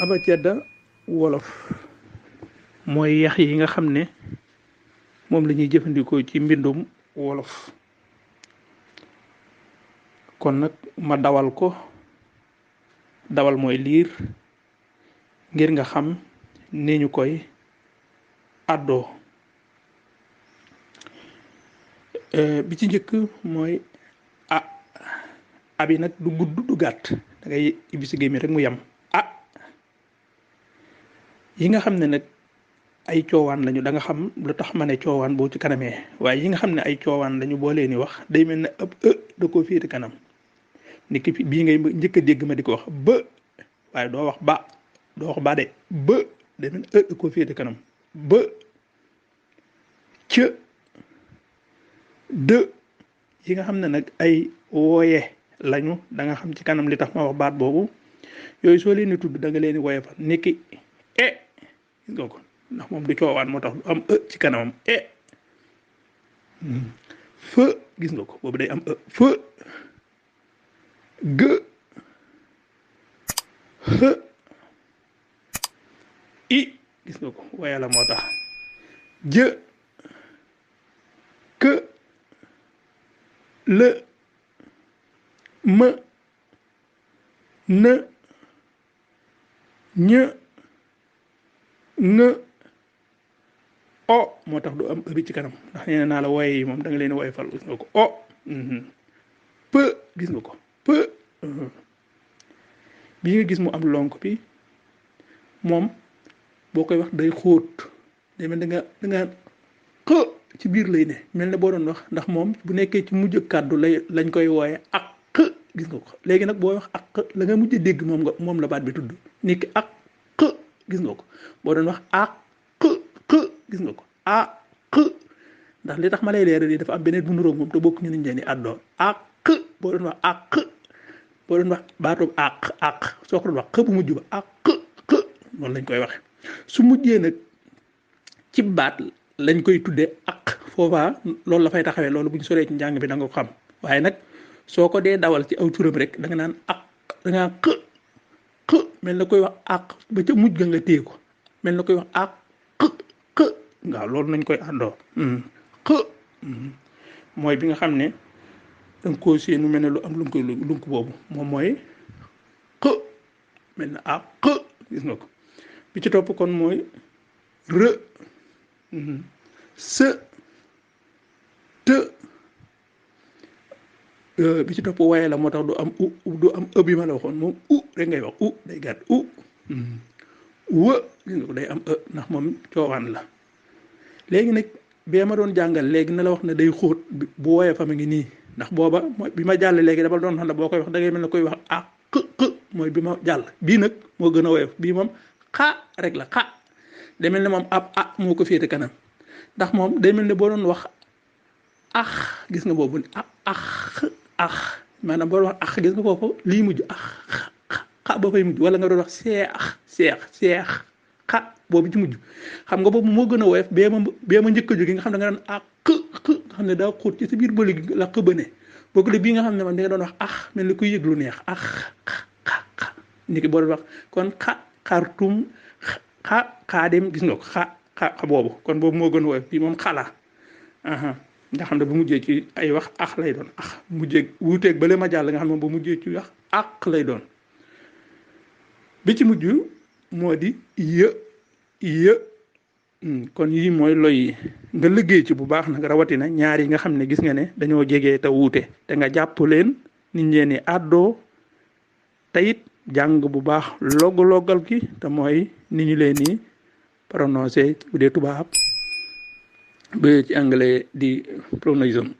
abacadda wolof mooy yax yi nga xam ne moom la ñuy jëfandikoo ci mbindum wolof kon nag ma dawal ko dawal mooy liir ngir nga xam ni ñu koy àddoo bi ci njëkk mooy abi nag du gudd du gàtt da ngay ibbi si gémmi rek mu yem yi nga xam ne nag ay coowaan lañu da nga xam lu tax ma ne coowaan boo ci kanamee waaye yi nga xam ne ay coowaan lañu boo leen di wax day mel ne ab da koo féete kanam ni ki bii ngay njëkk a dégg ma di ko wax ba waaye doo wax ba doo wax ba de ba day mel ne da koo féete kanam ba ca dë yi nga xam ne nag ay wooye lañu da nga xam ci kanam li tax ma wax baat boobu yooyu soo leen di tudd da nga leen di wooye fan ni ki gis nga ko ndax moom du coowaan moo tax du am ci kanamam fa gis nga ko boobu day am fa gë xë i gis nga ko waaye la moo tax jë kë lë më në ñë nga o moo tax du am ëbi ci kanam ndax nee naa la wooye yi moom da nga leen wooye fal gis nga ko o peu gis nga ko peu bii nga gis mu am lonk bi moom boo koy wax day xóot day mel da nga xë ci biir lay ne mel ne boo doon wax ndax moom bu nekkee ci mujj kàddu lañ koy wooye ak xë gis nga ko léegi nag boo wax ak xë la nga mujj dégg moom la baat bi tudd ni ki ak xë gis nga ko boo doon wax ak xë gis nga ko xë ndax li tax ma lay leeral yi dafa am beneen bu nuróog moom te bokk ñu nañ leen di àddoo ak boo doon wax ak boo doon wax baatoob ak soo ko doon wax xë bu mujj ba ak xë noonu lañ koy waxe su mujjee nag ci baat lañ koy tuddee ak foofaa loolu la fay taxawee loolu bu ñu soree ci njàng bi da nga ko xam waaye nag soo ko dee dawal ci aw turam rek da nga naan ak da ngaa xë mel na koy wax ak ba ca mujj ga nga téye ko mel na koy wax ak xë waaw loolu nañ koy àndoo xë mooy bi nga xam ne danga koo séenu mel ne lu am lu koy lunk boobu moom mooy xë mel na ak xë gis nga ko bi ci topp kon mooy rë së të bi ci topp waaye la moo tax du am bi ma la waxoon moom rek ngay wax day gàtt wë gis nga ko day am ndax moom coowaan la léegi nag bee ma doon jàngal léegi na la wax ne day xóot bu wooyee fa ma ngi nii ndax booba mooy bi ma jàll léegi dama doon xam ne boo koy wax da ngay mel ne koy wax mooy bi ma jàll bii nag moo gën a woyof bii moom xaa rek la xaa day mel ne moom ab moo ko féete kanam ndax moom day mel ne boo doon wax gis nga boobu maanaam boo doon wax gis nga foofu lii mujj xa ba fay mujj wala nga doon wax seex xa boobu ci mujj xam nga boobu moo gën a woyof bee ma njëkk a jóge nga xam ne nga doon nga xam ne daa xóot ci sa biir bële gi la xëbane boo ko de bii nga xam ne man di nga doon wax mel ni kuy yëg lu neex ni ki boo doon wax kon xartum xaadim gis nga ko xa boobu kon boobu moo gën a woyof bii moom xala nga xam ne bu mujjee ci ay wax lay doon mujjee wuuteeg bale ma jàll nga xam ne bu mujjee ci wax lay doon bi ci mujj moo di yë kon yii mooy loy yi nga liggéey ci bu baax nag rawatina ñaar yi nga xam ne gis nga ne dañoo jege te wuute te nga jàpp leen niñ leen di àddoo te it jàng bu baax loggal gi te mooy ni ñu leen di prononcé bu dee tubaab ba ci anglais di prononciation